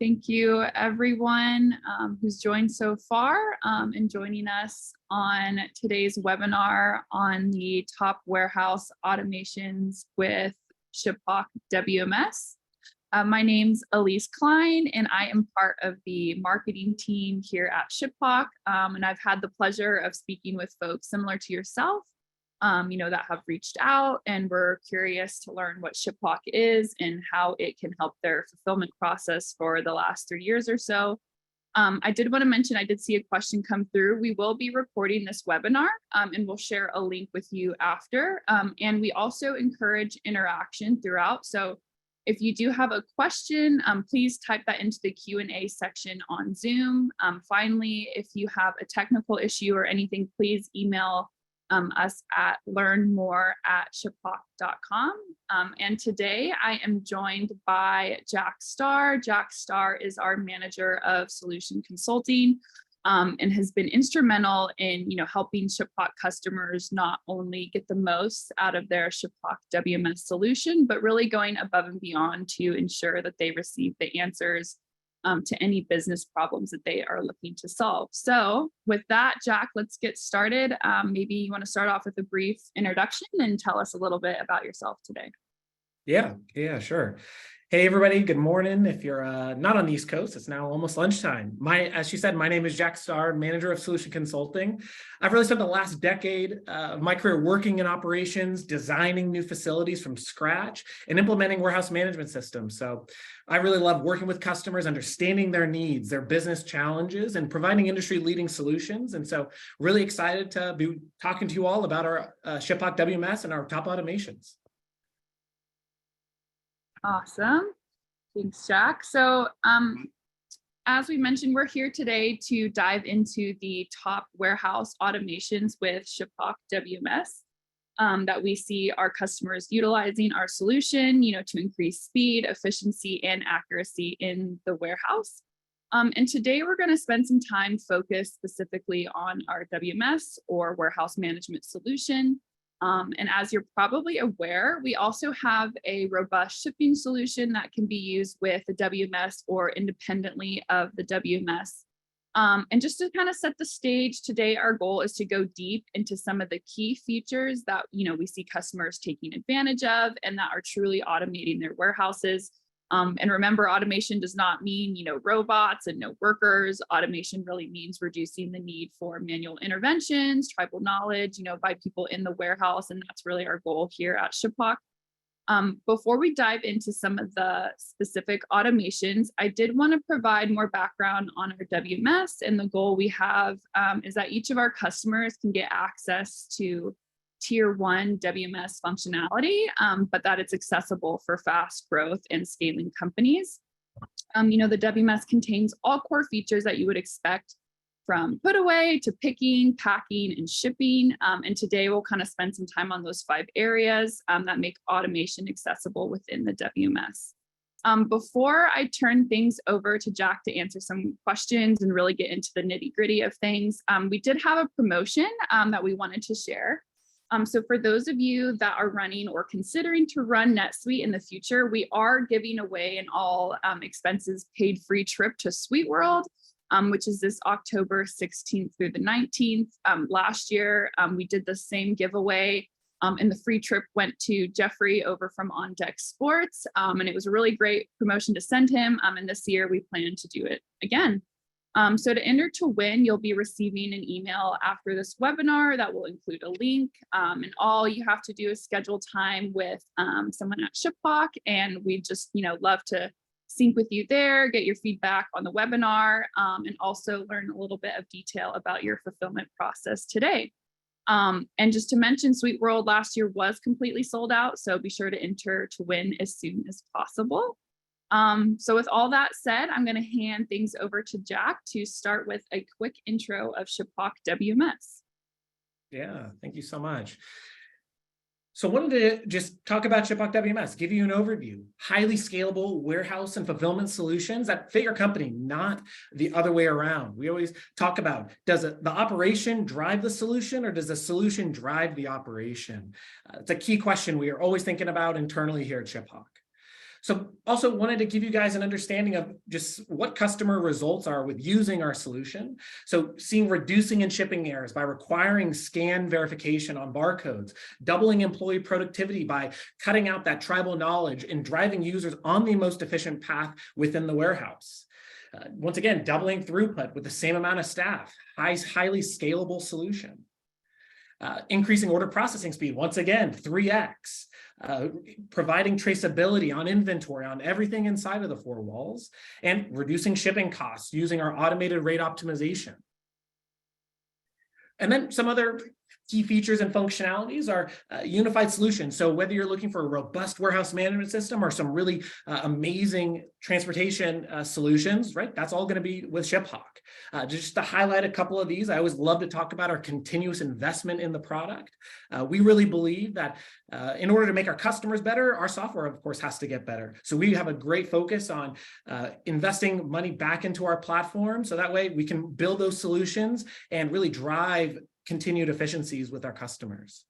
Thank you, everyone who's joined so far and joining us on today's webinar on the top warehouse automations with ShipHawk WMS. My name's Elise Klein, and I am part of the marketing team here at ShipHawk. And I've had the pleasure of speaking with folks similar to yourself, that have reached out and were curious to learn what ShipHawk is and how it can help their fulfillment process for the last 3 years or so. I did want to mention, I did see a question come through. We will be recording this webinar and we'll share a link with you after. And we also encourage interaction throughout. So if you do have a question, please type that into the Q&A section on Zoom. Finally, if you have a technical issue or anything, please email us at learnmore@shiphawk.com. And today I am joined by Jack Starr. Jack Starr is our manager of solution consulting and has been instrumental in helping ShipHawk customers not only get the most out of their ShipHawk WMS solution, but really going above and beyond to ensure that they receive the answers to any business problems that they are looking to solve. So with that, Jack, let's get started. Maybe you want to start off with a brief introduction and tell us a little bit about yourself today. Yeah, sure. Hey, everybody. Good morning. If you're not on the East Coast, it's now almost lunchtime. As she said, my name is Jack Starr, manager of solution consulting. I've really spent the last decade of my career working in operations, designing new facilities from scratch, and implementing warehouse management systems. So I really love working with customers, understanding their needs, their business challenges, and providing industry-leading solutions. And so really excited to be talking to you all about our ShipHawk WMS and our top automations. Awesome. Thanks, Jack. So as we mentioned, we're here today to dive into the top warehouse automations with ShipHawk WMS that we see our customers utilizing our solution, to increase speed, efficiency, and accuracy in the warehouse. And today we're going to spend some time focused specifically on our WMS or warehouse management solution. And as you're probably aware, we also have a robust shipping solution that can be used with the WMS or independently of the WMS. And just to kind of set the stage today, our goal is to go deep into some of the key features that we see customers taking advantage of and that are truly automating their warehouses. And remember, automation does not mean, robots and no workers. Automation really means reducing the need for manual interventions, tribal knowledge, by people in the warehouse. And that's really our goal here at ShipHawk. Before we dive into some of the specific automations, I did want to provide more background on our WMS. And the goal we have is that each of our customers can get access to Tier 1 WMS functionality, but that it's accessible for fast growth and scaling companies. The WMS contains all core features that you would expect from Putaway to picking, packing, and shipping. And today we'll kind of spend some time on those 5 areas that make automation accessible within the WMS. Before I turn things over to Jack to answer some questions and really get into the nitty-gritty of things, we did have a promotion that we wanted to share. So for those of you that are running or considering to run NetSuite in the future, we are giving away an all expenses paid free trip to SuiteWorld, which is this October 16th through the 19th. Last year, we did the same giveaway and the free trip went to Jeffrey over from On Deck Sports. And it was a really great promotion to send him. And this year we plan to do it again. So to enter to win, you'll be receiving an email after this webinar that will include a link. And all you have to do is schedule time with someone at ShipHawk. And we just, love to sync with you there, get your feedback on the webinar, and also learn a little bit of detail about your fulfillment process today. And just to mention, SuiteWorld last year was completely sold out. So be sure to enter to win as soon as possible. So with all that said, I'm going to hand things over to Jack to start with a quick intro of ShipHawk WMS. Yeah, thank you so much. So I wanted to just talk about ShipHawk WMS, give you an overview. Highly scalable warehouse and fulfillment solutions that fit your company, not the other way around. We always talk about, does the operation drive the solution or does the solution drive the operation? It's a key question we are always thinking about internally here at ShipHawk. So also wanted to give you guys an understanding of just what customer results are with using our solution. So seeing reducing in shipping errors by requiring scan verification on barcodes, doubling employee productivity by cutting out that tribal knowledge and driving users on the most efficient path within the warehouse. Once again, doubling throughput with the same amount of staff, highly scalable solution. Increasing order processing speed, once again, 3x. Providing traceability on inventory on everything inside of the four walls, and reducing shipping costs using our automated rate optimization. And then some other key features and functionalities are unified solutions. So whether you're looking for a robust warehouse management system or some really amazing transportation solutions, right? That's all going to be with ShipHawk. Just to highlight a couple of these, I always love to talk about our continuous investment in the product. We really believe that in order to make our customers better, our software, of course, has to get better. So we have a great focus on investing money back into our platform. So that way we can build those solutions and really drive continued efficiencies with our customers.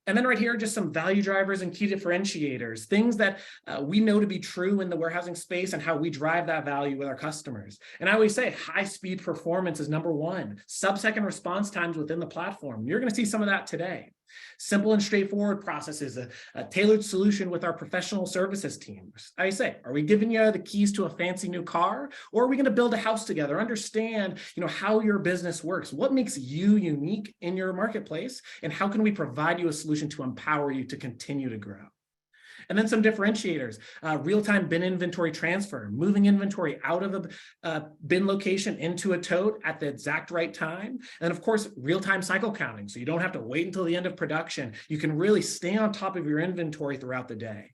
And then right here, just some value drivers and key differentiators, things that we know to be true in the warehousing space and how we drive that value with our customers. And I always say high speed performance is number one. Sub-second response times within the platform. You're going to see some of that today. Simple and straightforward processes, a tailored solution with our professional services teams. I say, are we giving you the keys to a fancy new car, or are we going to build a house together? Understand, how your business works. What makes you unique in your marketplace, and how can we provide you a solution to empower you to continue to grow? And then some differentiators, real-time bin inventory transfer, moving inventory out of a bin location into a tote at the exact right time. And of course, real-time cycle counting. So you don't have to wait until the end of production. You can really stay on top of your inventory throughout the day.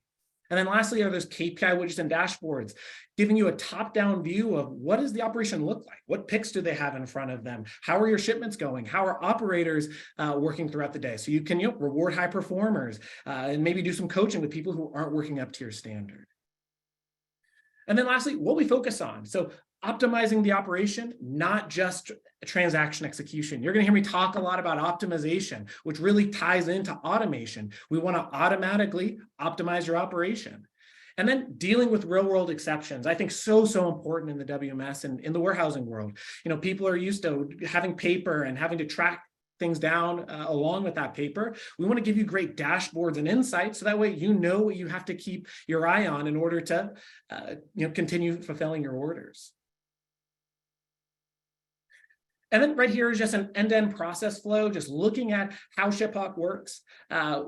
And then lastly are those KPI widgets and dashboards, giving you a top-down view of what does the operation look like? What picks do they have in front of them? How are your shipments going? How are operators working throughout the day? So you can reward high performers and maybe do some coaching with people who aren't working up to your standard. And then lastly, what we focus on. So optimizing the operation, not just transaction execution. You're going to hear me talk a lot about optimization, which really ties into automation. We want to automatically optimize your operation. And then dealing with real world exceptions, I think so important in the WMS and in the warehousing world. People are used to having paper and having to track things down along with that paper. We want to give you great dashboards and insights so that way you know what you have to keep your eye on in order to continue fulfilling your orders. And then right here is just an end-to-end process flow, just looking at how ShipHawk works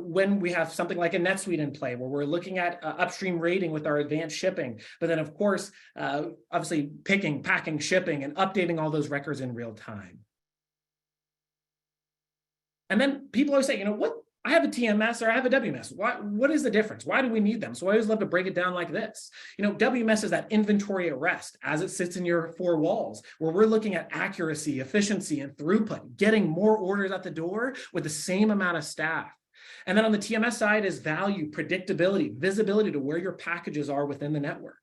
when we have something like a NetSuite in play, where we're looking at upstream rating with our advanced shipping. But then, of course, obviously picking, packing, shipping, and updating all those records in real time. And then people always say, what? I have a TMS or I have a WMS. What is the difference? Why do we need them? So I always love to break it down like this. WMS is that inventory at rest as it sits in your four walls, where we're looking at accuracy, efficiency, and throughput, getting more orders at the door with the same amount of staff. And then on the TMS side is value, predictability, visibility to where your packages are within the network.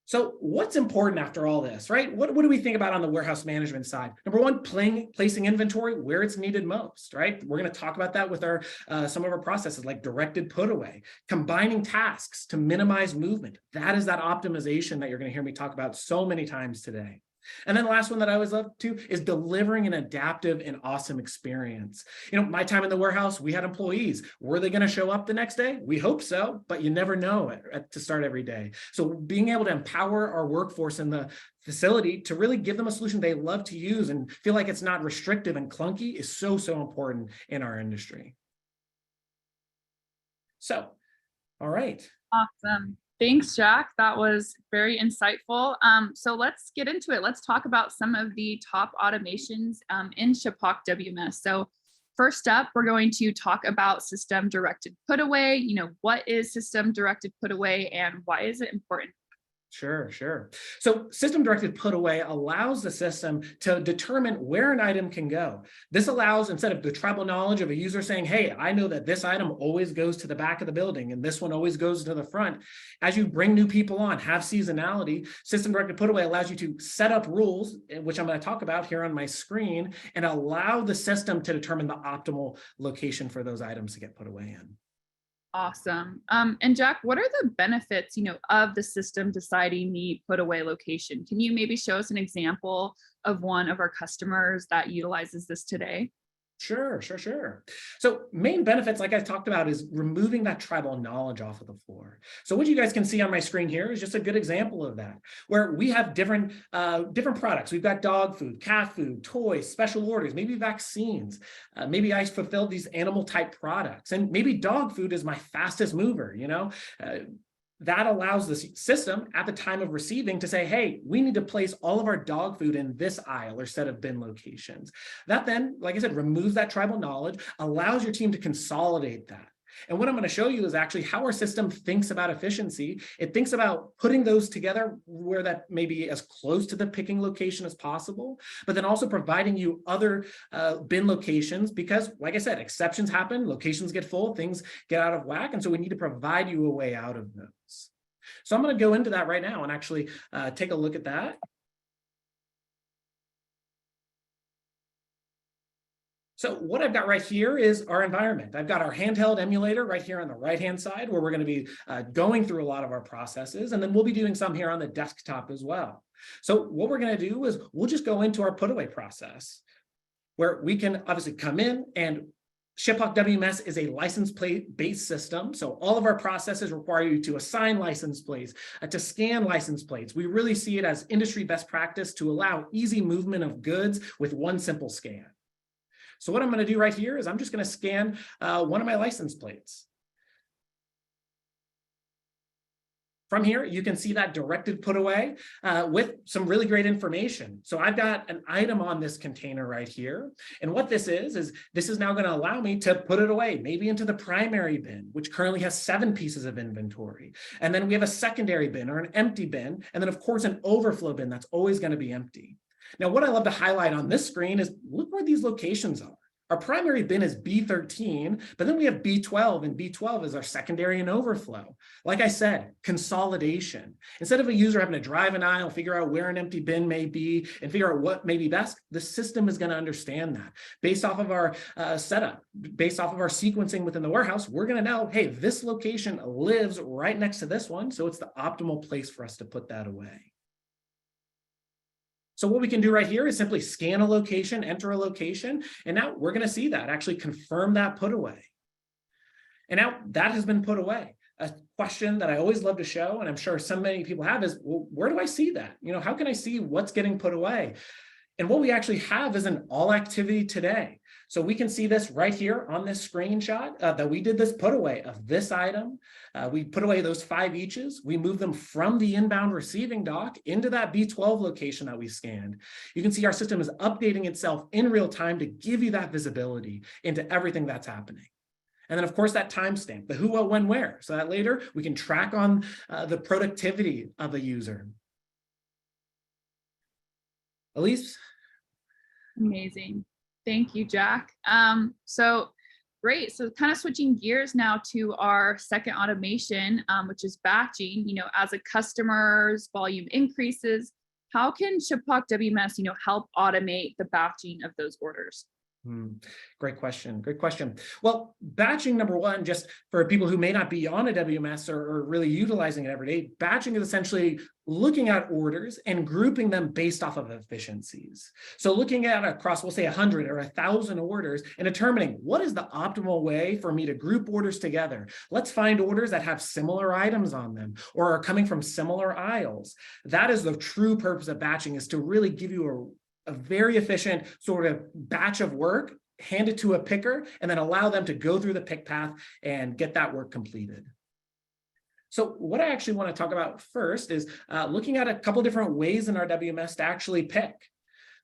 So what's important after all this, right? What do we think about on the warehouse management side? Number one, placing inventory where it's needed most, right? We're going to talk about that with our some of our processes like directed putaway, combining tasks to minimize movement. That is that optimization that you're going to hear me talk about so many times today. And then the last one that I always love to is delivering an adaptive and awesome experience. My time in the warehouse, we had employees. Were they going to show up the next day? We hope so, but you never know to start every day. So being able to empower our workforce in the facility to really give them a solution they love to use and feel like it's not restrictive and clunky is so important in our industry. So, all right. Awesome. Thanks, Jack. That was very insightful. So let's get into it. Let's talk about some of the top automations in ShipHawk WMS. So first up, we're going to talk about system directed putaway. What is system directed putaway and why is it important? Sure. So system-directed putaway allows the system to determine where an item can go. This allows, instead of the tribal knowledge of a user saying, hey, I know that this item always goes to the back of the building and this one always goes to the front. As you bring new people on, have seasonality, system-directed putaway allows you to set up rules, which I'm going to talk about here on my screen, and allow the system to determine the optimal location for those items to get put away in. Awesome. And Jack, what are the benefits, of the system deciding the put away location? Can you maybe show us an example of one of our customers that utilizes this today? Sure. So main benefits, like I talked about, is removing that tribal knowledge off of the floor. So what you guys can see on my screen here is just a good example of that, where we have different products. We've got dog food, cat food, toys, special orders, maybe vaccines. Maybe I fulfilled these animal type products, and maybe dog food is my fastest mover, that allows the system at the time of receiving to say, hey, we need to place all of our dog food in this aisle or set of bin locations. That then, like I said, removes that tribal knowledge, allows your team to consolidate that. And what I'm going to show you is actually how our system thinks about efficiency. It thinks about putting those together where that may be as close to the picking location as possible, but then also providing you other bin locations because, like I said, exceptions happen, locations get full, things get out of whack, and so we need to provide you a way out of those. So I'm going to go into that right now and actually take a look at that. So what I've got right here is our environment. I've got our handheld emulator right here on the right-hand side where we're going to be going through a lot of our processes, and then we'll be doing some here on the desktop as well. So what we're going to do is we'll just go into our put away process where we can obviously come in, and ShipHawk WMS is a license plate based system. So all of our processes require you to assign license plates, to scan license plates. We really see it as industry best practice to allow easy movement of goods with one simple scan. So what I'm going to do right here is I'm just going to scan one of my license plates. From here, you can see that directed put away with some really great information. So I've got an item on this container right here. And what this is this is now going to allow me to put it away, maybe into the primary bin, which currently has 7 pieces of inventory. And then we have a secondary bin or an empty bin. And then, of course, an overflow bin that's always going to be empty. Now, what I love to highlight on this screen is look where these locations are. Our primary bin is B13, but then we have B12, and B12 is our secondary and overflow. Like I said, consolidation. Instead of a user having to drive an aisle, figure out where an empty bin may be, and figure out what may be best, the system is going to understand that. Based off of our setup, based off of our sequencing within the warehouse, we're going to know, hey, this location lives right next to this one, so it's the optimal place for us to put that away. So what we can do right here is simply scan a location, enter a location, and now we're going to see that, actually confirm that put away. And now that has been put away. A question that I always love to show, and I'm sure so many people have, is, well, where do I see that? How can I see what's getting put away? And what we actually have is an all activity today. So we can see this right here on this screenshot that we did this put away of this item. We put away those 5 eaches. We move them from the inbound receiving dock into that B12 location that we scanned. You can see our system is updating itself in real time to give you that visibility into everything that's happening. And then, of course, that timestamp, the who, what, when, where, so that later we can track on the productivity of a user. Elise? Amazing. Thank you, Jack. So great. So kind of switching gears now to our second automation, which is batching. As a customer's volume increases, how can ShipHawk WMS, help automate the batching of those orders? Great question. Well, batching, number one, just for people who may not be on a WMS or really utilizing it every day, batching is essentially looking at orders and grouping them based off of efficiencies. So looking at across, we'll say 100 or 1,000 orders and determining what is the optimal way for me to group orders together. Let's find orders that have similar items on them or are coming from similar aisles. That is the true purpose of batching, is to really give you a very efficient sort of batch of work, hand it to a picker, and then allow them to go through the pick path and get that work completed. So what I actually want to talk about first is looking at a couple different ways in our WMS to actually pick.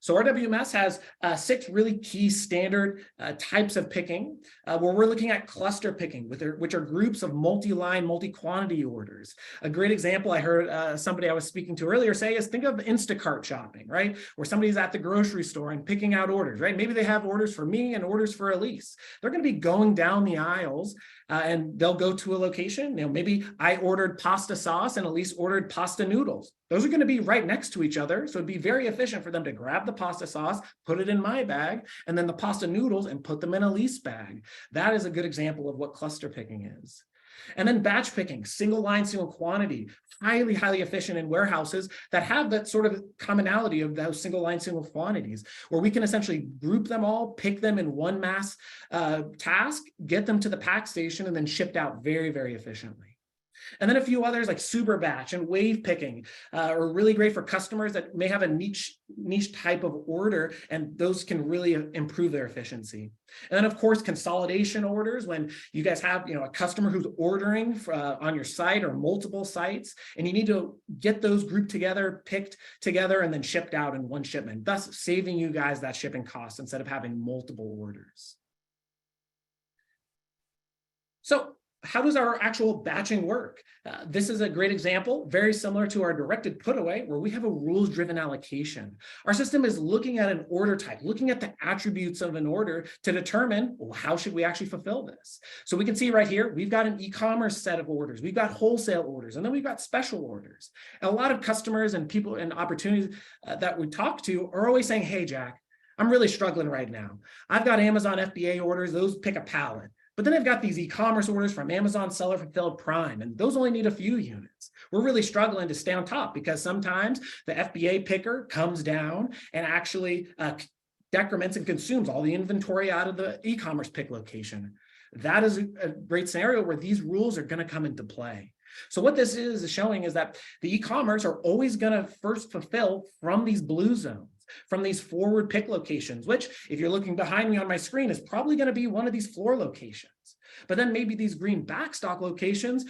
So our WMS has 6 really key standard types of picking, where we're looking at cluster picking, which are groups of multi-line, multi-quantity orders. A great example I heard somebody I was speaking to earlier say is, think of Instacart shopping, right? Where somebody's at the grocery store and picking out orders, right? Maybe they have orders for me and orders for Elise. They're going to be going down the aisles and they'll go to a location. Maybe I ordered pasta sauce and Elise ordered pasta noodles. Those are going to be right next to each other. So it'd be very efficient for them to grab the pasta sauce, put it in my bag, and then the pasta noodles and put them in Elise's bag. That is a good example of what cluster picking is. And then batch picking, single line, single quantity, highly, highly efficient in warehouses that have that sort of commonality of those single line, single quantities, where we can essentially group them all, pick them in one mass task, get them to the pack station, and then shipped out very, very efficiently. And then a few others like super batch and wave picking are really great for customers that may have a niche type of order, and those can really improve their efficiency. And then of course, consolidation orders, when you guys have a customer who's ordering on your site or multiple sites, and you need to get those grouped together, picked together, and then shipped out in one shipment, thus saving you guys that shipping cost instead of having multiple orders. So how does our actual batching work? This is a great example, very similar to our directed putaway, where we have a rules-driven allocation. Our system is looking at an order type, looking at the attributes of an order to determine, well, how should we actually fulfill this? So we can see right here, we've got an e-commerce set of orders, we've got wholesale orders, and then we've got special orders. And a lot of customers and people and opportunities that we talk to are always saying, hey, Jack, I'm really struggling right now. I've got Amazon FBA orders, those pick a pallet. But then I've got these e-commerce orders from Amazon Seller Fulfilled Prime, and those only need a few units. We're really struggling to stay on top because sometimes the FBA picker comes down and actually decrements and consumes all the inventory out of the e-commerce pick location. That is a great scenario where these rules are going to come into play. So what this is showing is that the e-commerce are always going to first fulfill from these blue zones, from these forward pick locations, which if you're looking behind me on my screen is probably going to be one of these floor locations. But then maybe these green backstock locations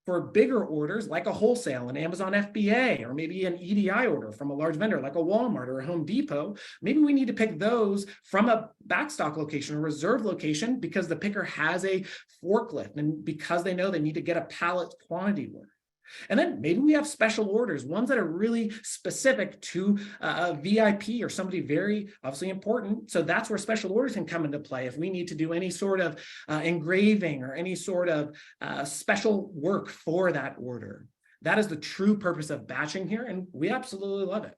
for bigger orders like a wholesale, an Amazon FBA, or maybe an EDI order from a large vendor like a Walmart or a Home Depot. Maybe we need to pick those from a backstock location or reserve location because the picker has a forklift and because they know they need to get a pallet quantity order. And then maybe we have special orders, ones that are really specific to a VIP or somebody very obviously important. So that's where special orders can come into play if we need to do any sort of engraving or any sort of special work for that order. That is the true purpose of batching here, and we absolutely love it.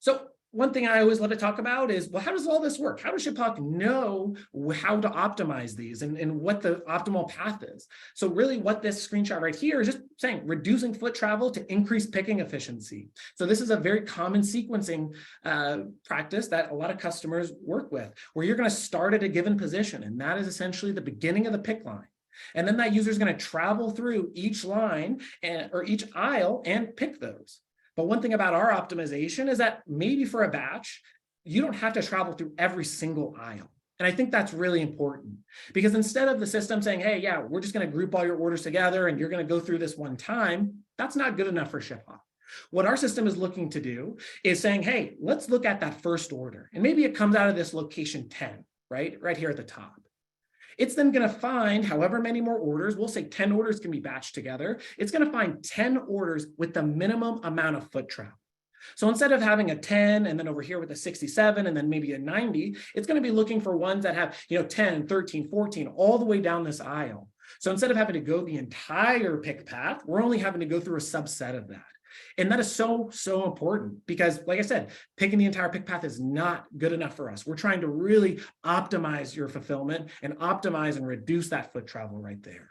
So one thing I always love to talk about is, well, how does all this work? How does ShipHawk know how to optimize these and what the optimal path is? So really what this screenshot right here is just saying reducing foot travel to increase picking efficiency. So this is a very common sequencing practice that a lot of customers work with, where you're going to start at a given position, and that is essentially the beginning of the pick line. And then that user is going to travel through each line or each aisle and pick those. But one thing about our optimization is that maybe for a batch, you don't have to travel through every single aisle. And I think that's really important because instead of the system saying, hey, yeah, we're just going to group all your orders together and you're going to go through this one time, that's not good enough for ShipHawk. What our system is looking to do is saying, hey, let's look at that first order. And maybe it comes out of this location 10, right here at the top. It's then going to find however many more orders, we'll say 10 orders can be batched together. It's going to find 10 orders with the minimum amount of foot travel. So instead of having a 10 and then over here with a 67 and then maybe a 90, it's going to be looking for ones that have 10, 13, 14, all the way down this aisle. So instead of having to go the entire pick path, we're only having to go through a subset of that. And that is so, so important because, like I said, picking the entire pick path is not good enough for us. We're trying to really optimize your fulfillment and optimize and reduce that foot travel right there.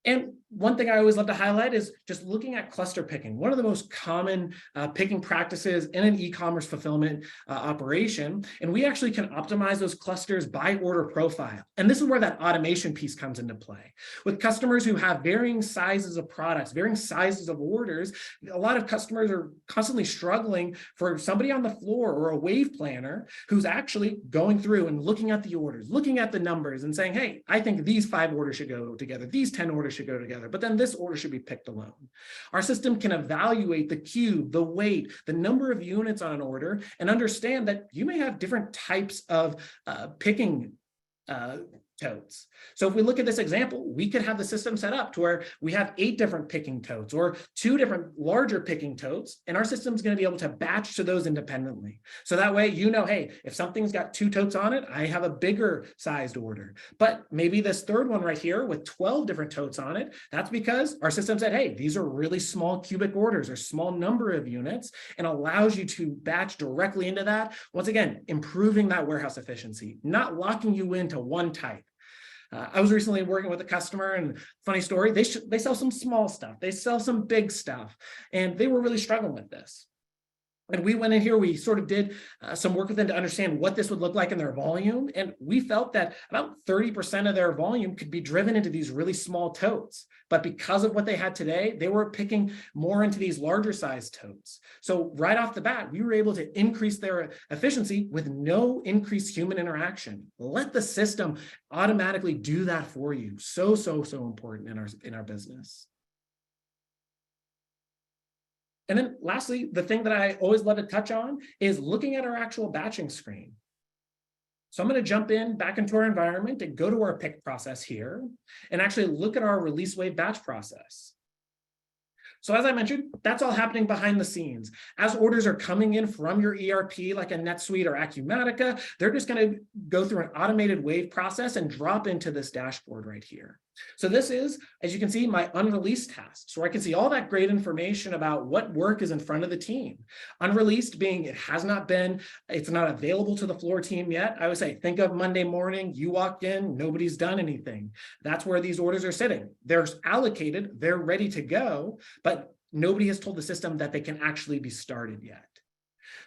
And one thing I always love to highlight is just looking at cluster picking. One of the most common picking practices in an e-commerce fulfillment operation. And we actually can optimize those clusters by order profile. And this is where that automation piece comes into play. With customers who have varying sizes of products, varying sizes of orders, a lot of customers are constantly struggling for somebody on the floor or a wave planner who's actually going through and looking at the orders, looking at the numbers and saying, hey, I think these 5 orders should go together. These 10 orders should go together. But then this order should be picked alone. Our system can evaluate the cube, the weight, the number of units on an order, and understand that you may have different types of picking totes. So if we look at this example, we could have the system set up to where we have 8 different picking totes or 2 different larger picking totes, and our system's going to be able to batch to those independently. So that way, hey, if something's got 2 totes on it, I have a bigger sized order. But maybe this third one right here with 12 different totes on it, that's because our system said, hey, these are really small cubic orders or small number of units, and allows you to batch directly into that. Once again, improving that warehouse efficiency, not locking you into one type. I was recently working with a customer, and funny story, they sell some small stuff, they sell some big stuff, and they were really struggling with this. And we went in here, we sort of did some work with them to understand what this would look like in their volume. And we felt that about 30% of their volume could be driven into these really small totes. But because of what they had today, they were picking more into these larger size totes. So right off the bat, we were able to increase their efficiency with no increased human interaction. Let the system automatically do that for you. So important in our business. And then lastly, the thing that I always love to touch on is looking at our actual batching screen. So I'm going to jump back into our environment and go to our pick process here and actually look at our release wave batch process. So as I mentioned, that's all happening behind the scenes. As orders are coming in from your ERP, like a NetSuite or Acumatica, they're just going to go through an automated wave process and drop into this dashboard right here. So this is, as you can see, my unreleased tasks, where I can see all that great information about what work is in front of the team. Unreleased being it's not available to the floor team yet. I would say, think of Monday morning, you walked in, nobody's done anything. That's where these orders are sitting. They're allocated, they're ready to go, but nobody has told the system that they can actually be started yet.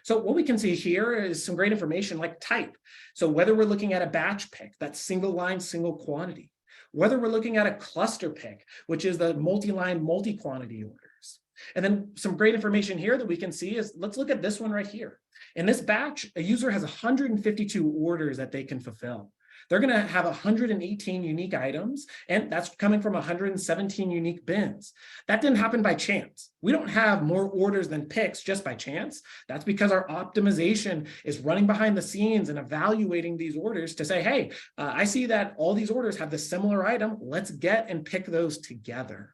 So what we can see here is some great information like type. So whether we're looking at a batch pick, that's single line, single quantity, whether we're looking at a cluster pick, which is the multi-line, multi-quantity orders. And then some great information here that we can see is, let's look at this one right here. In this batch, a user has 152 orders that they can fulfill. They're going to have 118 unique items, and that's coming from 117 unique bins. That didn't happen by chance. We don't have more orders than picks just by chance. That's because our optimization is running behind the scenes and evaluating these orders to say, hey, I see that all these orders have this similar item. Let's get and pick those together.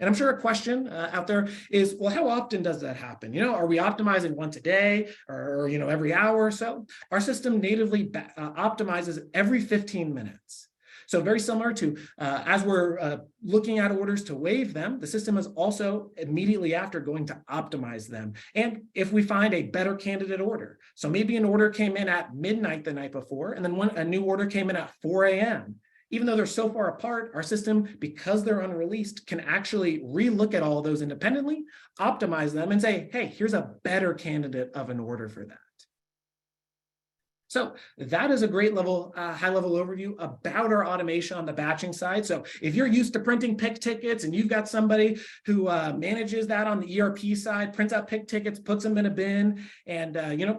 And I'm sure a question out there is, well, how often does that happen? Are we optimizing once a day or every hour or so? Our system natively optimizes every 15 minutes. So very similar to as we're looking at orders to waive them, the system is also immediately after going to optimize them. And if we find a better candidate order, so maybe an order came in at midnight the night before, and then a new order came in at 4 a.m., even though they're so far apart, our system, because they're unreleased, can actually relook at all of those independently, optimize them, and say, hey, here's a better candidate of an order for that. So that is a great high-level overview about our automation on the batching side. So if you're used to printing pick tickets and you've got somebody who manages that on the ERP side, prints out pick tickets, puts them in a bin, and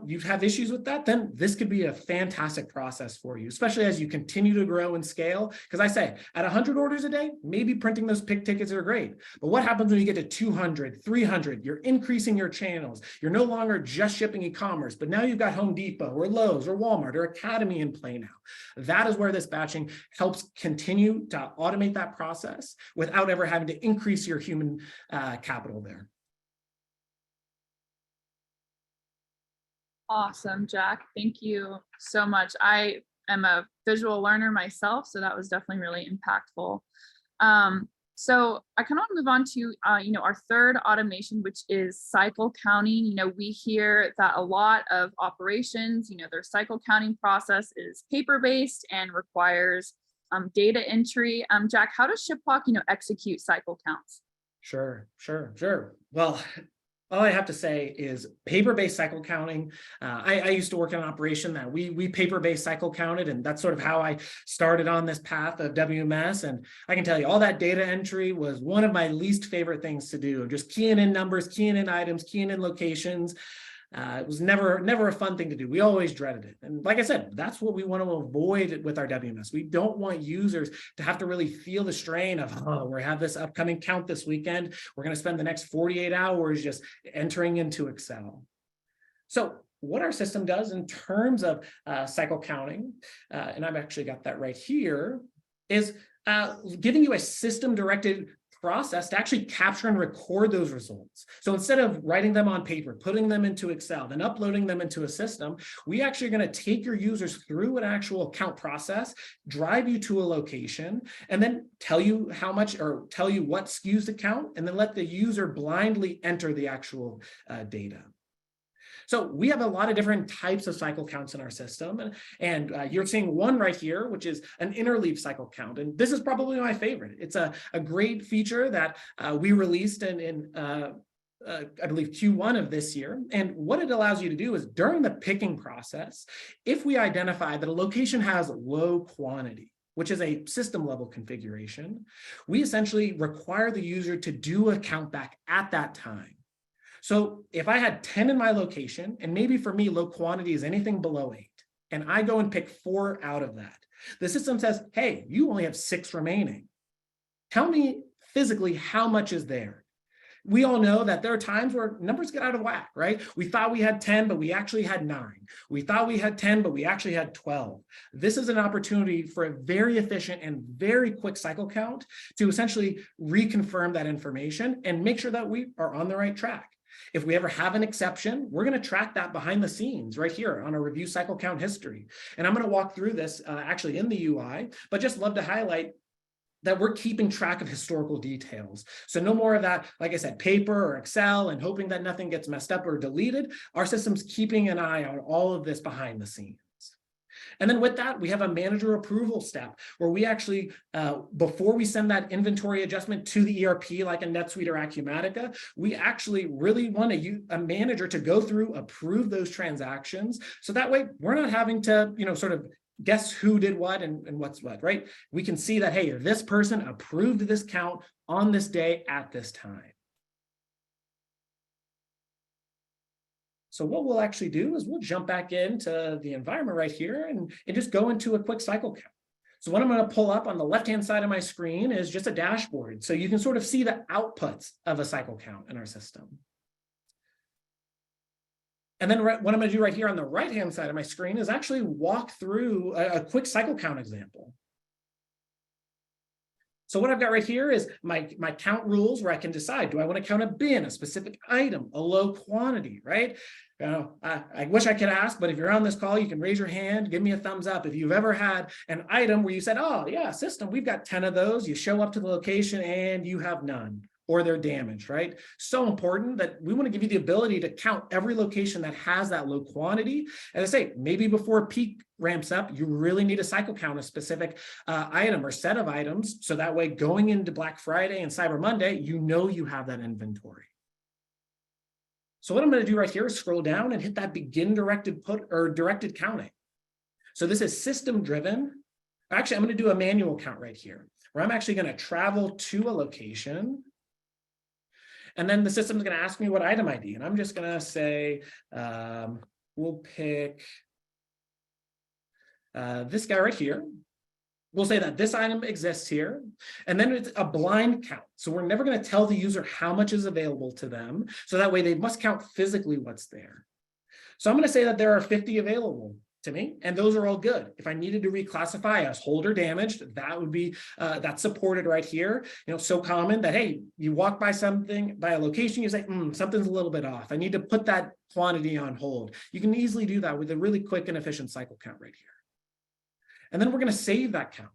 you have issues with that, then this could be a fantastic process for you, especially as you continue to grow and scale. Because I say, at 100 orders a day, maybe printing those pick tickets are great. But what happens when you get to 200, 300? You're increasing your channels. You're no longer just shipping e-commerce, but now you've got Home Depot or Lowe's or Walmart or Academy in play now. That is where this batching helps continue to automate that process without ever having to increase your human capital there. Awesome, Jack. Thank you so much. I am a visual learner myself, so that was definitely really impactful. So I kind of want to move on to, our third automation, which is cycle counting. We hear that a lot of operations, their cycle counting process is paper-based and requires data entry. Jack, how does ShipHawk, execute cycle counts? Sure. Well, all I have to say is paper-based cycle counting. I used to work in an operation that we paper-based cycle counted, and that's sort of how I started on this path of WMS. And I can tell you all that data entry was one of my least favorite things to do. Just keying in numbers, keying in items, keying in locations. It was never a fun thing to do. We always dreaded it. And like I said, that's what we want to avoid with our WMS. We don't want users to have to really feel the strain of, we have this upcoming count this weekend. We're going to spend the next 48 hours just entering into Excel. So what our system does in terms of cycle counting, and I've actually got that right here, is giving you a system-directed process to actually capture and record those results. So instead of writing them on paper, putting them into Excel, then uploading them into a system, we actually are going to take your users through an actual count process, drive you to a location, and then tell you how much, or tell you what SKUs to count, and then let the user blindly enter the actual data. So we have a lot of different types of cycle counts in our system. And you're seeing one right here, which is an interleave cycle count. And this is probably my favorite. It's a great feature that we released in I believe Q1 of this year. And what it allows you to do is during the picking process, if we identify that a location has low quantity, which is a system level configuration, we essentially require the user to do a count back at that time. So if I had 10 in my location, and maybe for me, low quantity is anything below 8, and I go and pick 4 out of that, the system says, hey, you only have 6 remaining. Tell me physically how much is there. We all know that there are times where numbers get out of whack, right? We thought we had 10, but we actually had 9. We thought we had 10, but we actually had 12. This is an opportunity for a very efficient and very quick cycle count to essentially reconfirm that information and make sure that we are on the right track. If we ever have an exception, we're going to track that behind the scenes right here on our review cycle count history. And I'm going to walk through this actually in the UI, but just love to highlight that we're keeping track of historical details. So no more of that, like I said, paper or Excel and hoping that nothing gets messed up or deleted. Our system's keeping an eye on all of this behind the scenes. And then with that, we have a manager approval step where we actually, before we send that inventory adjustment to the ERP, like a NetSuite or Acumatica, we actually really want a manager to go through, approve those transactions. So that way we're not having to, sort of guess who did what and what's what, right? We can see that, hey, this person approved this count on this day at this time. So what we'll actually do is we'll jump back into the environment right here and just go into a quick cycle count. So what I'm going to pull up on the left-hand side of my screen is just a dashboard. So you can sort of see the outputs of a cycle count in our system. And then what I'm going to do right here on the right-hand side of my screen is actually walk through a quick cycle count example. So what I've got right here is my count rules where I can decide, do I want to count a bin, a specific item, a low quantity, right? I wish I could ask, but if you're on this call, you can raise your hand, give me a thumbs up. If you've ever had an item where you said, oh yeah, system, we've got 10 of those, you show up to the location and you have none, or they're damaged, right? So important that we want to give you the ability to count every location that has that low quantity. As I say, maybe before peak ramps up, you really need a cycle count, a specific item or set of items. So that way going into Black Friday and Cyber Monday, you have that inventory. So what I'm going to do right here is scroll down and hit that begin directed put or directed counting. So this is system driven. Actually, I'm going to do a manual count right here, where I'm actually going to travel to a location. And then the system is going to ask me what item ID. And I'm just going to say, we'll pick this guy right here. We'll say that this item exists here. And then it's a blind count. So we're never going to tell the user how much is available to them. So that way they must count physically what's there. So I'm going to say that there are 50 available to me, and those are all good. If I needed to reclassify as hold or damaged, that would be that's supported right here. So common that, hey, you walk by something, by a location, you say, something's a little bit off. I need to put that quantity on hold. You can easily do that with a really quick and efficient cycle count right here. And then we're going to save that count.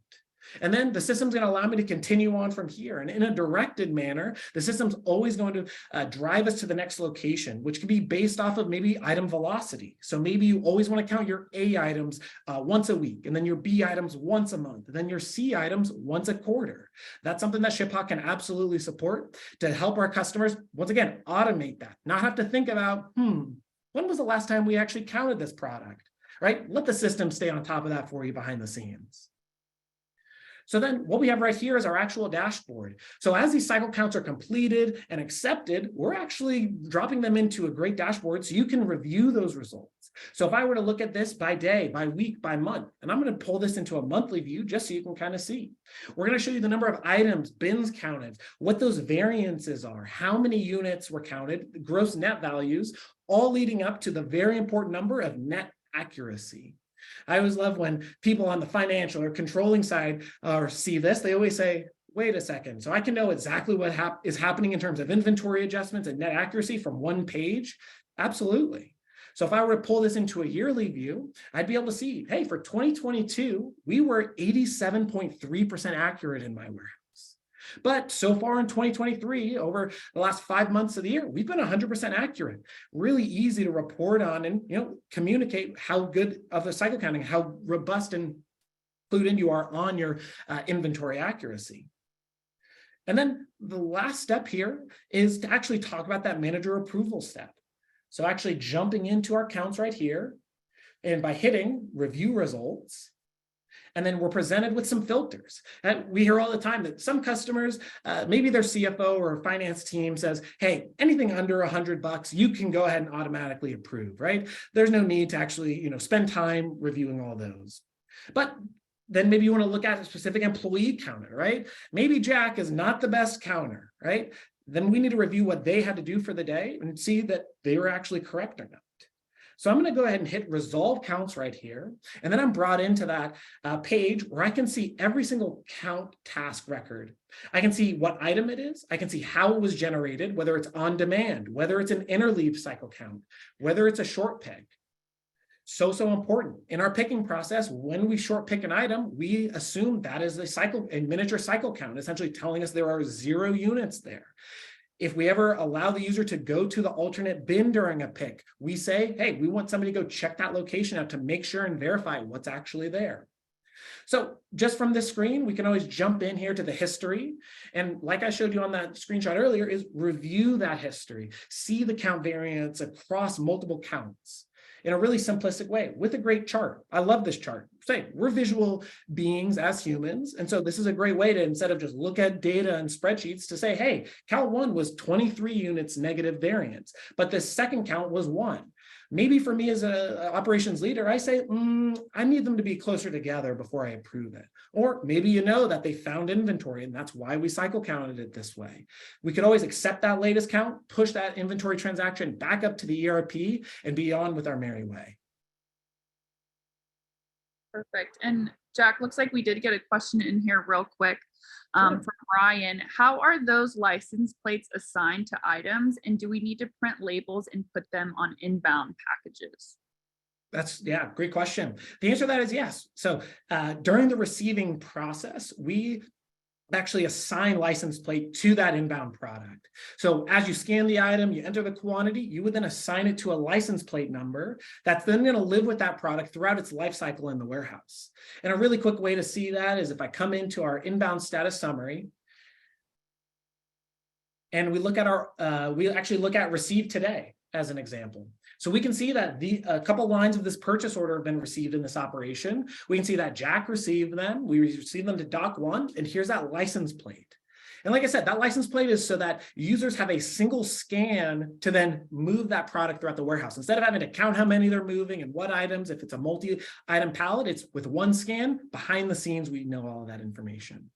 And then the system's going to allow me to continue on from here. And in a directed manner, the system's always going to drive us to the next location, which can be based off of maybe item velocity. So maybe you always want to count your A items once a week, and then your B items once a month, and then your C items once a quarter. That's something that ShipHawk can absolutely support to help our customers, once again, automate that, not have to think about, when was the last time we actually counted this product, right? Let the system stay on top of that for you behind the scenes. So then what we have right here is our actual dashboard. So as these cycle counts are completed and accepted, we're actually dropping them into a great dashboard so you can review those results. So if I were to look at this by day, by week, by month, and I'm going to pull this into a monthly view just so you can kind of see. We're going to show you the number of items, bins counted, what those variances are, how many units were counted, gross net values, all leading up to the very important number of net accuracy. I always love when people on the financial or controlling side see this, they always say, wait a second, so I can know exactly what is happening in terms of inventory adjustments and net accuracy from one page? Absolutely. So if I were to pull this into a yearly view, I'd be able to see, hey, for 2022, we were 87.3% accurate in my warehouse. But so far in 2023, over the last 5 months of the year, we've been 100% accurate. Really easy to report on and communicate how good of the cycle counting, how robust and clued in you are on your inventory accuracy. And then the last step here is to actually talk about that manager approval step. So actually jumping into our counts right here, and by hitting review results, and then we're presented with some filters. And we hear all the time that some customers, maybe their CFO or finance team says, hey, anything under $100, you can go ahead and automatically approve, right? There's no need to actually, spend time reviewing all those. But then maybe you want to look at a specific employee counter, right? Maybe Jack is not the best counter, right? Then we need to review what they had to do for the day and see that they were actually correct or not. So I'm going to go ahead and hit resolve counts right here. And then I'm brought into that page where I can see every single count task record. I can see what item it is. I can see how it was generated, whether it's on demand, whether it's an interleave cycle count, whether it's a short pick. So important. In our picking process, when we short pick an item, we assume that is a miniature cycle count, essentially telling us there are 0 units there. If we ever allow the user to go to the alternate bin during a pick, we say, hey, we want somebody to go check that location out to make sure and verify what's actually there. So just from this screen, we can always jump in here to the history. And like I showed you on that screenshot earlier, is review that history, see the count variance across multiple counts in a really simplistic way with a great chart. I love this chart. Say, we're visual beings as humans. And so this is a great way to, instead of just look at data and spreadsheets, to say, hey, count 1 was 23 units negative variance, but the second count was 1. Maybe for me as an operations leader, I say, I need them to be closer together before I approve it. Or maybe that they found inventory and that's why we cycle counted it this way. We could always accept that latest count, push that inventory transaction back up to the ERP and be on with our merry way. Perfect. And Jack, looks like we did get a question in here real quick from Brian. How are those license plates assigned to items, and do we need to print labels and put them on inbound packages? Great question. The answer to that is yes. So during the receiving process, we actually assign license plate to that inbound product. So as you scan the item, you enter the quantity, you would then assign it to a license plate number that's then going to live with that product throughout its life cycle in the warehouse. And a really quick way to see that is if I come into our inbound status summary and we actually look at received today as an example. So we can see that a couple lines of this purchase order have been received in this operation. We can see that Jack received them. We received them to doc 1, and here's that license plate. And like I said, that license plate is so that users have a single scan to then move that product throughout the warehouse. Instead of having to count how many they're moving and what items, if it's a multi-item pallet, it's with one scan. Behind the scenes, we know all of that information.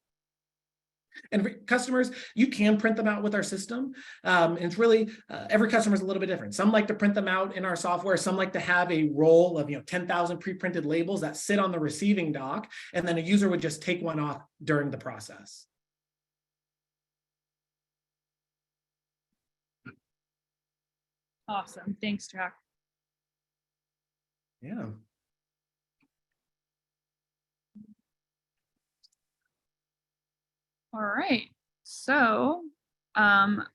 And for customers, you can print them out with our system. And it's really, every customer is a little bit different. Some like to print them out in our software. Some like to have a roll of 10,000 pre-printed labels that sit on the receiving dock, and then a user would just take one off during the process. Awesome. Thanks, Jack. Yeah. All right, so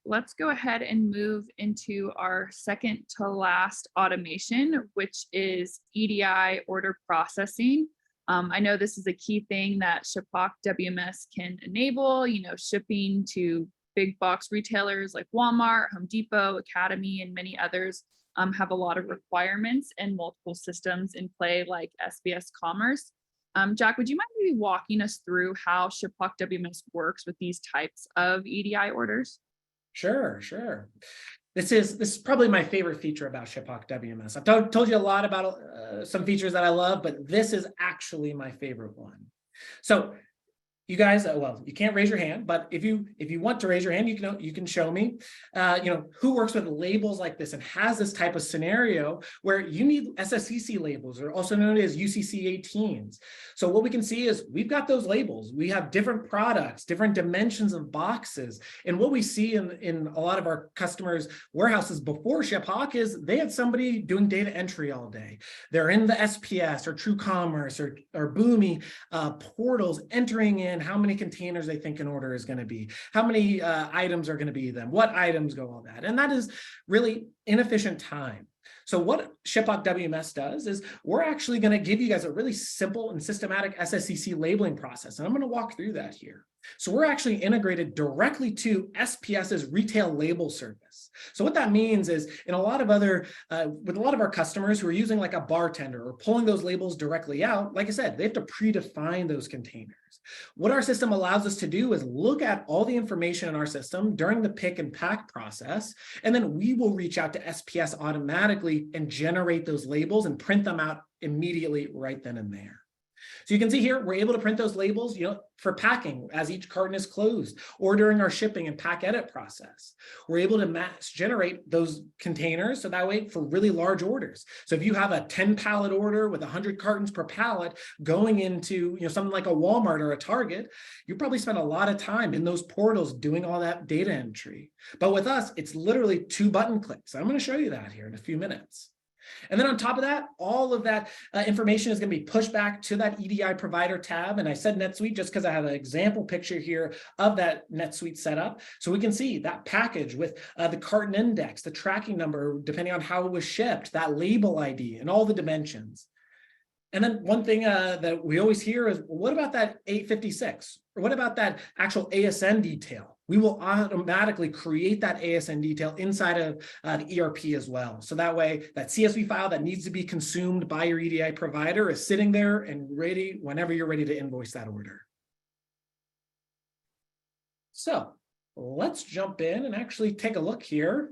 let's go ahead and move into our second to last automation, which is EDI order processing. I know this is a key thing that ShipHawk WMS can enable, shipping to big box retailers like Walmart, Home Depot, Academy, and many others have a lot of requirements and multiple systems in play like SBS Commerce. Jack, would you mind maybe walking us through how ShipHawk WMS works with these types of EDI orders? Sure, sure. This is probably my favorite feature about ShipHawk WMS. I've told you a lot about some features that I love, but this is actually my favorite one. So you guys, well, you can't raise your hand, but if you want to raise your hand, you can show me, who works with labels like this and has this type of scenario where you need SSCC labels, or also known as UCC 18s. So what we can see is we've got those labels. We have different products, different dimensions of boxes, and what we see in a lot of our customers' warehouses before ShipHawk is they had somebody doing data entry all day. They're in the SPS or True Commerce or Boomi portals, entering in how many containers they think an order is going to be, how many items are going to be them, what items go, all that. And that is really inefficient time. So what ShipHawk WMS does is we're actually going to give you guys a really simple and systematic SSCC labeling process. And I'm going to walk through that here. So we're actually integrated directly to SPS's retail label service. So what that means is in a lot of other, with a lot of our customers who are using like a bartender or pulling those labels directly out, like I said, they have to predefine those containers. What our system allows us to do is look at all the information in our system during the pick and pack process, and then we will reach out to SPS automatically and generate those labels and print them out immediately right then and there. So you can see here, we're able to print those labels, for packing as each carton is closed, or during our shipping and pack edit process. We're able to mass generate those containers, so that way for really large orders. So if you have a 10 pallet order with 100 cartons per pallet going into, something like a Walmart or a Target, you probably spend a lot of time in those portals doing all that data entry. But with us, it's literally 2 button clicks. I'm going to show you that here in a few minutes. And then on top of that, all of that information is going to be pushed back to that EDI provider tab. And I said NetSuite just because I have an example picture here of that NetSuite setup. So we can see that package with the carton index, the tracking number, depending on how it was shipped, that label ID, and all the dimensions. And then one thing that we always hear is, well, what about that 856? Or what about that actual ASN detail? We will automatically create that ASN detail inside of the ERP as well. So that way, that CSV file that needs to be consumed by your EDI provider is sitting there and ready whenever you're ready to invoice that order. So let's jump in and actually take a look here.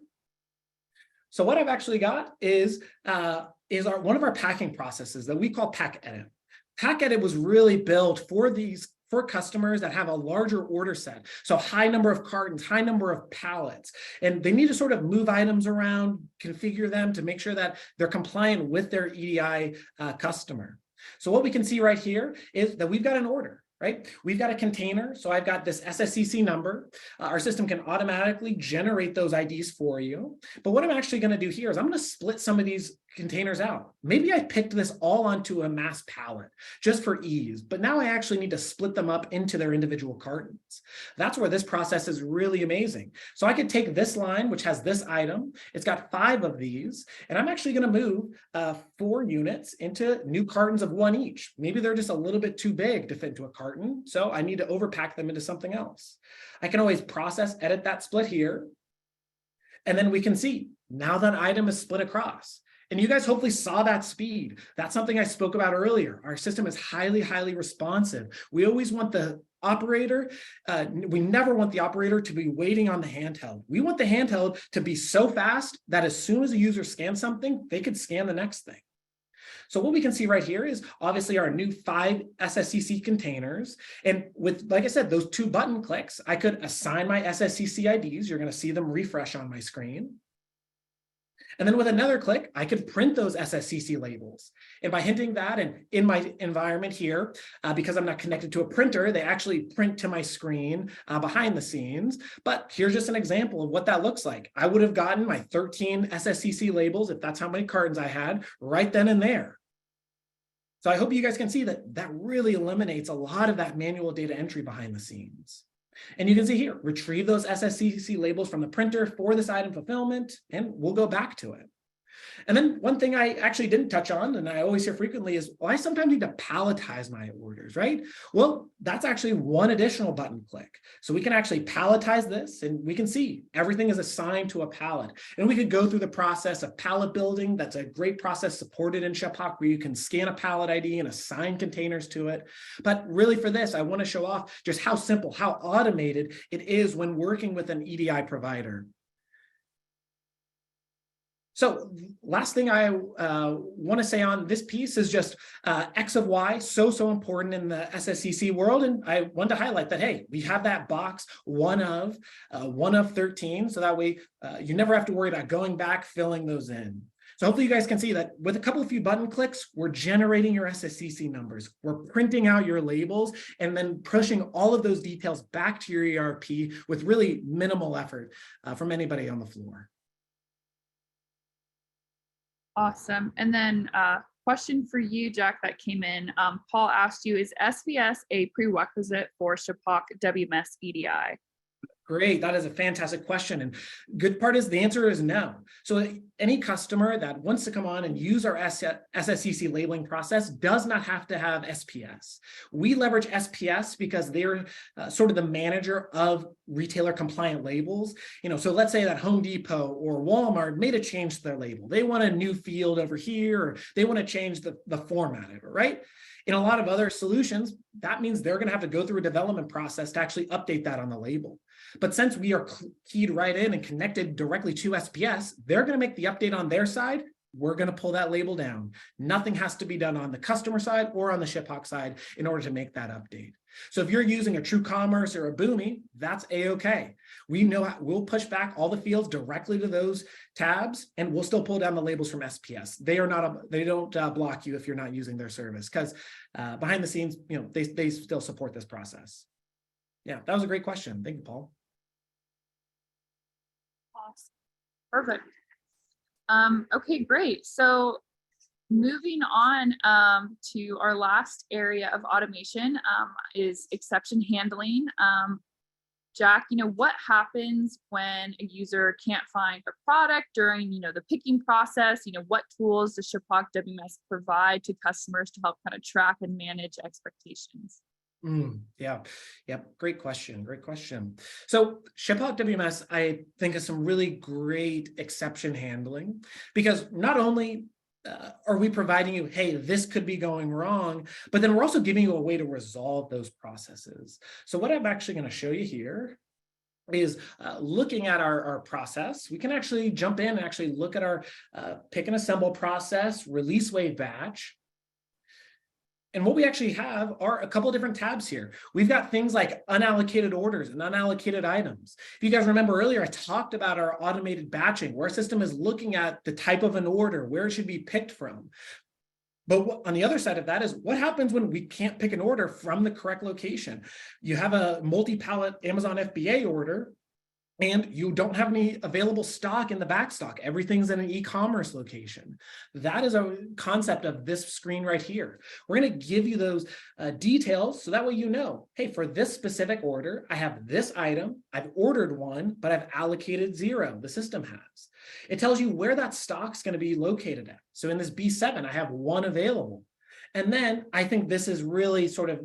So what I've actually got is one of our packing processes that we call Pack Edit. Pack Edit was really built for customers that have a larger order set. So high number of cartons, high number of pallets, and they need to sort of move items around, configure them to make sure that they're compliant with their EDI customer. So what we can see right here is that we've got an order. Right? We've got a container. So I've got this SSCC number. Our system can automatically generate those IDs for you. But what I'm actually going to do here is I'm going to split some of these containers out. Maybe I picked this all onto a mass pallet just for ease, but now I actually need to split them up into their individual cartons. That's where this process is really amazing. So I could take this line, which has this item. It's got 5 of these, and I'm actually going to move 4 units into new cartons of 1 each. Maybe they're just a little bit too big to fit into a carton, so I need to overpack them into something else. I can always process, edit that split here, and then we can see now that item is split across. And you guys hopefully saw that speed. That's something I spoke about earlier. Our system is highly, highly responsive. We always want the operator, we never want the operator to be waiting on the handheld. We want the handheld to be so fast that as soon as a user scans something, they could scan the next thing. So what we can see right here is obviously our new 5 SSCC containers. And with, like I said, those 2 button clicks, I could assign my SSCC IDs. You're going to see them refresh on my screen. And then with another click, I could print those SSCC labels. And by hitting that, and in my environment here, because I'm not connected to a printer, they actually print to my screen behind the scenes. But here's just an example of what that looks like. I would have gotten my 13 SSCC labels, if that's how many cartons I had, right then and there. So I hope you guys can see that that really eliminates a lot of that manual data entry behind the scenes. And you can see here, retrieve those SSCC labels from the printer for this item fulfillment, and we'll go back to it. And then one thing I actually didn't touch on, and I always hear frequently, is, well, I sometimes need to palletize my orders, right? Well, that's actually one additional button click. So we can actually palletize this, and we can see everything is assigned to a pallet. And we could go through the process of pallet building. That's a great process supported in ShipHawk, where you can scan a pallet ID and assign containers to it. But really for this, I want to show off just how simple, how automated it is when working with an EDI provider. So last thing I want to say on this piece is just X of Y, so important in the SSCC world. And I want to highlight that, hey, we have that box one of 13. So that way you never have to worry about going back, filling those in. So hopefully you guys can see that with a couple of few button clicks, we're generating your SSCC numbers. We're printing out your labels and then pushing all of those details back to your ERP with really minimal effort from anybody on the floor. Awesome. And then question for you, Jack, that came in. Paul asked you, is SVS a prerequisite for ShipHawk WMS EDI? Great, that is a fantastic question. And good part is the answer is no. So any customer that wants to come on and use our SSCC labeling process does not have to have SPS. We leverage SPS because they're sort of the manager of retailer compliant labels. So let's say that Home Depot or Walmart made a change to their label. They want a new field over here, or they want to change the format of it, right? In a lot of other solutions, that means they're going to have to go through a development process to actually update that on the label. But since we are keyed right in and connected directly to SPS, they're going to make the update on their side. We're going to pull that label down. Nothing has to be done on the customer side or on the ShipHawk side in order to make that update. So if you're using a TrueCommerce or a Boomi, that's A-OK. We know we'll push back all the fields directly to those tabs, and we'll still pull down the labels from SPS. They don't block you if you're not using their service, because behind the scenes, they still support this process. Yeah, that was a great question. Thank you, Paul. Awesome. Perfect. Okay, great. So moving on to our last area of automation is exception handling. Jack, what happens when a user can't find a product during, the picking process? What tools does ShipHawk WMS provide to customers to help kind of track and manage expectations? Yeah. Great question. So ShipHawk WMS, I think, is some really great exception handling, because not only are we providing you, hey, this could be going wrong, but then we're also giving you a way to resolve those processes. So what I'm actually going to show you here is looking at our process. We can actually jump in and actually look at our pick and assemble process, release wave batch. And what we actually have are a couple of different tabs here. We've got things like unallocated orders and unallocated items. If you guys remember earlier, I talked about our automated batching, where our system is looking at the type of an order, where it should be picked from. But on the other side of that is what happens when we can't pick an order from the correct location. You have a multi-pallet Amazon FBA order, and you don't have any available stock in the back stock. Everything's in an e-commerce location. That is a concept of this screen right here. We're going to give you those details, so that way hey, for this specific order, I have this item, I've ordered one, but I've allocated 0, the system has. It tells you where that stock's going to be located at. So in this B7, I have 1 available. And then I think this is really sort of,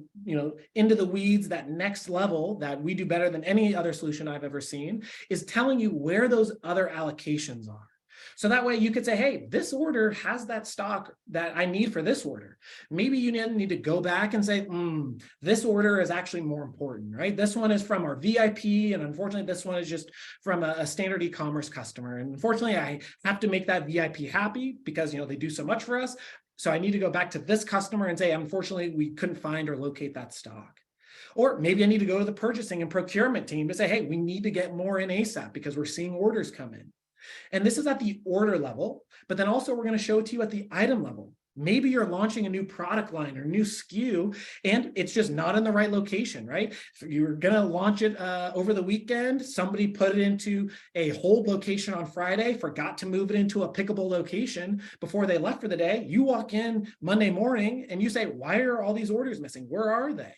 into the weeds, that next level that we do better than any other solution I've ever seen, is telling you where those other allocations are. So that way you could say, hey, this order has that stock that I need for this order. Maybe you need to go back and say, this order is actually more important, right? This one is from our VIP, and unfortunately, this one is just from a standard e-commerce customer. And unfortunately, I have to make that VIP happy because, they do so much for us. So I need to go back to this customer and say, unfortunately, we couldn't find or locate that stock. Or maybe I need to go to the purchasing and procurement team to say, hey, we need to get more in ASAP because we're seeing orders come in. And this is at the order level, but then also we're going to show it to you at the item level. Maybe you're launching a new product line or new SKU, and it's just not in the right location, right? So you're going to launch it over the weekend. Somebody put it into a hold location on Friday, forgot to move it into a pickable location before they left for the day. You walk in Monday morning and you say, why are all these orders missing? Where are they?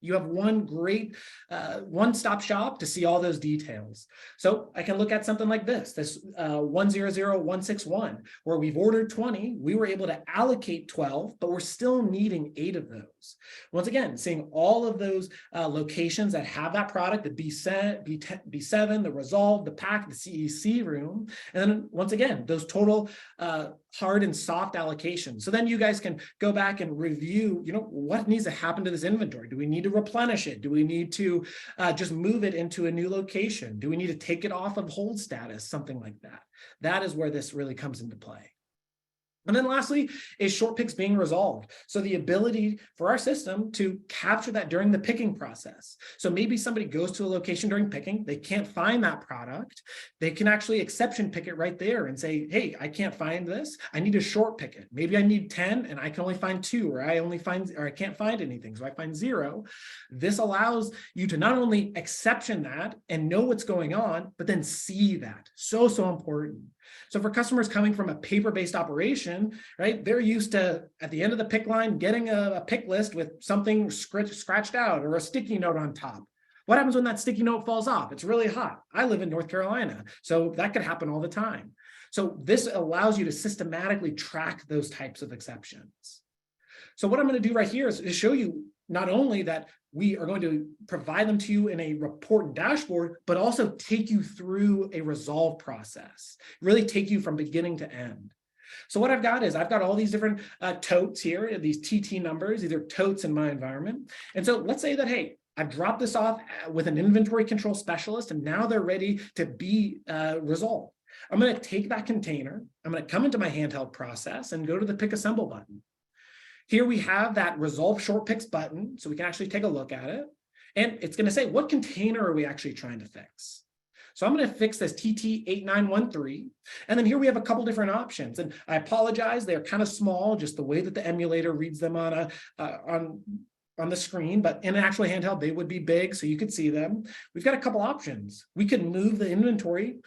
You have one great one-stop shop to see all those details. So I can look at something like this 100161, where we've ordered 20, we were able to allocate 12, but we're still needing 8 of those. Once again, seeing all of those locations that have that product, the B7, the Resolve, the Pack, the CEC room, and then once again, those total hard and soft allocations. So then you guys can go back and review, what needs to happen to this inventory? Do we need to replenish it? Do we need to just move it into a new location? Do we need to take it off of hold status? Something like that. That is where this really comes into play. And then lastly is short picks being resolved. So the ability for our system to capture that during the picking process. So maybe somebody goes to a location during picking, they can't find that product. They can actually exception pick it right there and say, hey, I can't find this. I need to short pick it. Maybe I need 10 and I can only find 2, or I can't find anything. So I find 0. This allows you to not only exception that and know what's going on, but then see that. So important. So for customers coming from a paper-based operation, right, they're used to, at the end of the pick line, getting a pick list with something scratched out or a sticky note on top. What happens when that sticky note falls off? It's really hot. I live in North Carolina, so that could happen all the time. So this allows you to systematically track those types of exceptions. So what I'm going to do right here is show you not only that we are going to provide them to you in a report and dashboard, but also take you through a resolve process, really take you from beginning to end. So what I've got all these different totes here, these TT numbers, these are totes in my environment. And so let's say that, hey, I've dropped this off with an inventory control specialist, and now they're ready to be resolved. I'm going to take that container, I'm going to come into my handheld process and go to the pick assemble button. Here we have that resolve short picks button, so we can actually take a look at it. And it's going to say, what container are we actually trying to fix? So I'm going to fix this TT8913. And then here we have a couple different options. And I apologize, they're kind of small, just the way that the emulator reads them on the screen, but in an actual handheld, they would be big, so you could see them. We've got a couple options. We could move the inventory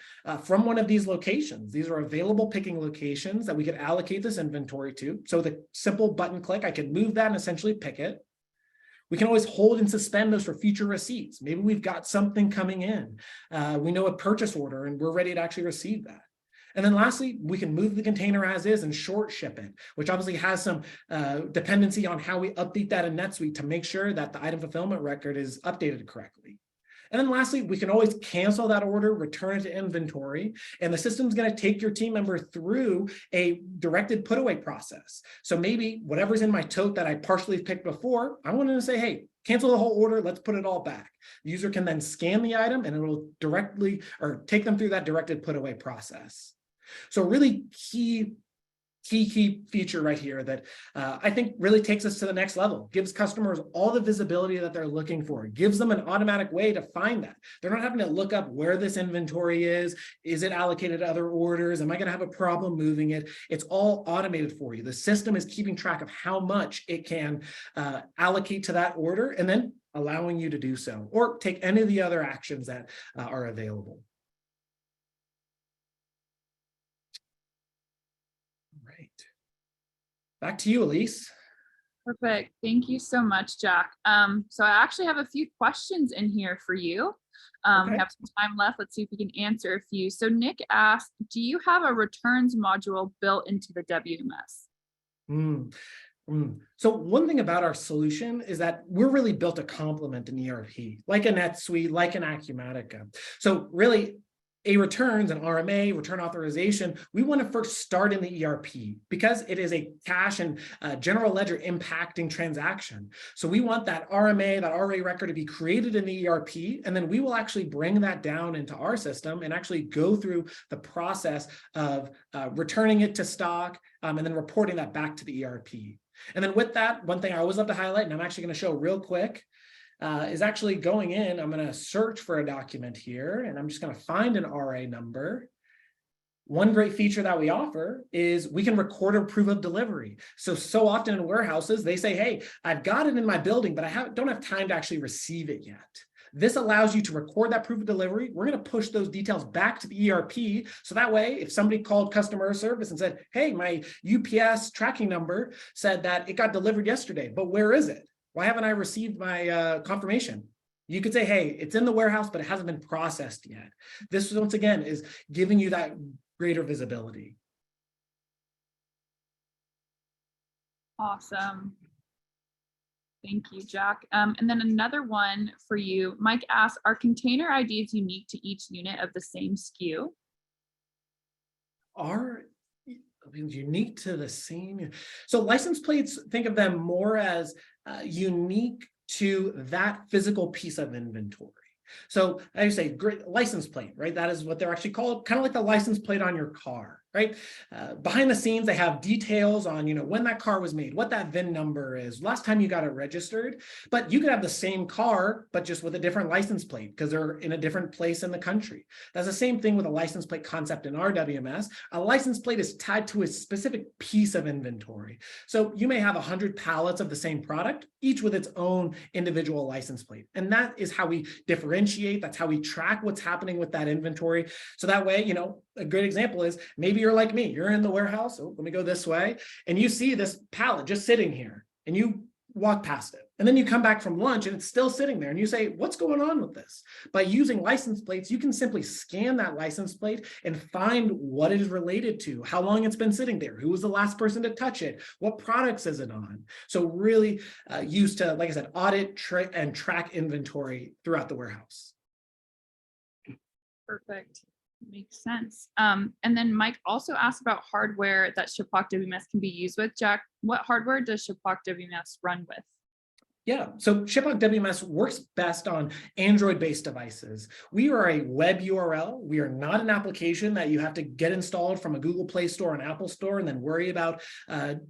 from one of these locations. These are available picking locations that we could allocate this inventory to. So the simple button click, I can move that and essentially pick it. We can always hold and suspend those for future receipts. Maybe we've got something coming in. We know a purchase order and we're ready to actually receive that. And then lastly, we can move the container as is and short ship it, which obviously has some dependency on how we update that in NetSuite to make sure that the item fulfillment record is updated correctly. And then lastly, we can always cancel that order, return it to inventory, and the system's going to take your team member through a directed put away process. So maybe whatever's in my tote that I partially picked before, I want to say, hey, cancel the whole order, let's put it all back. The user can then scan the item and it will directly or take them through that directed put away process. So really key feature right here that I think really takes us to the next level, gives customers all the visibility that they're looking for, gives them an automatic way to find that. They're not having to look up where this inventory is it allocated to other orders, am I going to have a problem moving it? It's all automated for you. The system is keeping track of how much it can allocate to that order and then allowing you to do so, or take any of the other actions that are available. Back to you, Elise. Perfect. Thank you so much, Jack. So I actually have a few questions in here for you. Okay. We have some time left. Let's see if we can answer a few. So Nick asked, do you have a returns module built into the WMS? So one thing about our solution is that we're really built to complement an ERP, like a NetSuite, like an Acumatica. So really, a returns, an RMA, return authorization, we want to first start in the ERP because it is a cash and general ledger impacting transaction. So we want that RMA, that RA record to be created in the ERP, and then we will actually bring that down into our system and actually go through the process of returning it to stock and then reporting that back to the ERP. And then with that, one thing I always love to highlight, and I'm actually going to show real quick, is actually going in, I'm going to search for a document here, and I'm just going to find an RA number. One great feature that we offer is we can record a proof of delivery. So often in warehouses, they say, hey, I've got it in my building, but I don't have time to actually receive it yet. This allows you to record that proof of delivery. We're going to push those details back to the ERP. So that way, if somebody called customer service and said, hey, my UPS tracking number said that it got delivered yesterday, but where is it? Why haven't I received my confirmation? You could say, hey, it's in the warehouse, but it hasn't been processed yet. This, once again, is giving you that greater visibility. Awesome. Thank you, Jack. And then another one for you. Mike asks, are container IDs unique to each unit of the same SKU? Are unique to the same. So license plates, think of them more as unique to that physical piece of inventory. So I say great license plate, right? That is what they're actually called, kind of like the license plate on your car, right? Behind the scenes, they have details on, when that car was made, what that VIN number is, last time you got it registered. But you could have the same car, but just with a different license plate because they're in a different place in the country. That's the same thing with a license plate concept in our WMS. A license plate is tied to a specific piece of inventory. So you may have 100 pallets of the same product, each with its own individual license plate. And that is how we differentiate. That's how we track what's happening with that inventory. So that way, a great example is maybe you're like me, you're in the warehouse. Oh, let me go this way. And you see this pallet just sitting here and you walk past it. And then you come back from lunch and it's still sitting there and you say, what's going on with this? By using license plates, you can simply scan that license plate and find what it is related to, how long it's been sitting there, who was the last person to touch it, what products is it on. So really used to, like I said, audit and track inventory throughout the warehouse. Perfect. Makes sense. And then Mike also asked about hardware that ShipHawk WMS can be used with. Jack, what hardware does ShipHawk WMS run with? Yeah, so ShipHawk WMS works best on Android-based devices. We are a web URL. We are not an application that you have to get installed from a Google Play Store and Apple Store and then worry about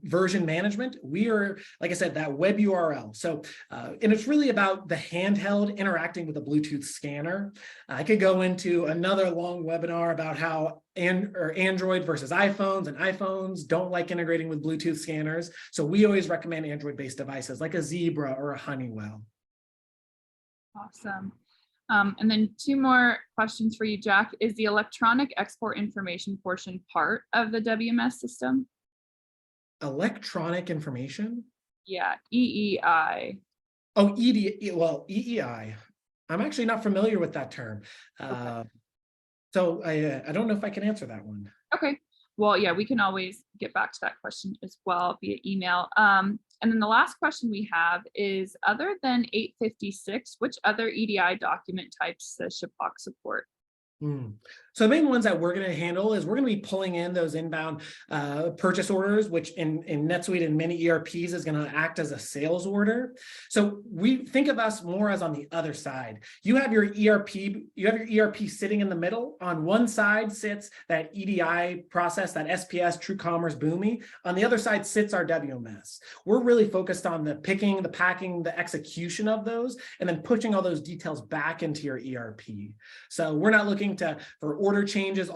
version management. We are, like I said, that web URL. So, and it's really about the handheld interacting with a Bluetooth scanner. I could go into another long webinar about how Android versus iPhones, and iPhones don't like integrating with Bluetooth scanners. So we always recommend Android-based devices like a Zebra or a Honeywell. Awesome. And then two more questions for you, Jack. Is the electronic export information portion part of the WMS system? Electronic information? Yeah, EEI. Oh, EEI. I'm actually not familiar with that term. Okay. So I don't know if I can answer that one. Okay. Well, yeah, we can always get back to that question as well via email. And then the last question we have is, other than 856, which other EDI document types does ShipHawk support? So the main ones that we're going to handle is we're going to be pulling in those inbound purchase orders, which in NetSuite and many ERPs is going to act as a sales order. So we think of us more as on the other side. You have your ERP sitting in the middle. On one side sits that EDI process, that SPS, TrueCommerce, Boomi. On the other side sits our WMS. We're really focused on the picking, the packing, the execution of those, and then pushing all those details back into your ERP. So we're not looking for order changes,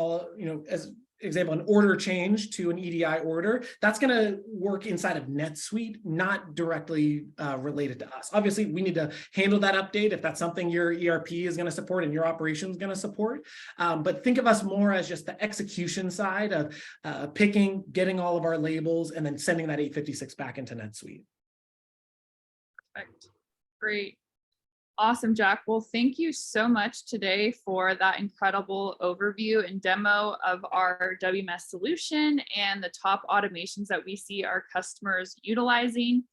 as example, an order change to an EDI order, that's going to work inside of NetSuite, not directly related to us. Obviously, we need to handle that update if that's something your ERP is going to support and your operation is going to support. But think of us more as just the execution side of picking, getting all of our labels, and then sending that 856 back into NetSuite. Perfect. Great. Awesome, Jack. Well, thank you so much today for that incredible overview and demo of our WMS solution and the top automations that we see our customers utilizing.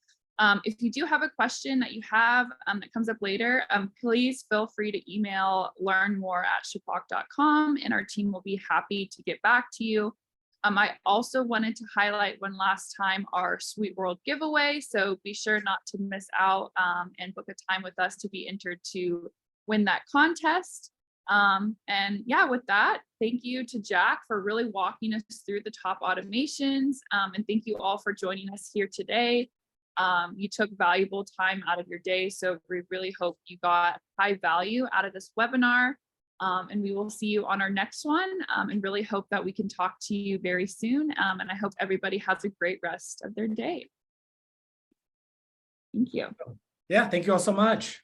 If you do have a question that you have that comes up later, please feel free to email learnmore@shiphawk.com and our team will be happy to get back to you. I also wanted to highlight one last time our Sweet World giveaway. So be sure not to miss out and book a time with us to be entered to win that contest. And yeah, with that, thank you to Jack for really walking us through the top automations. And thank you all for joining us here today. You took valuable time out of your day. So we really hope you got high value out of this webinar. And we will see you on our next one and really hope that we can talk to you very soon. And I hope everybody has a great rest of their day. Thank you. Yeah, thank you all so much.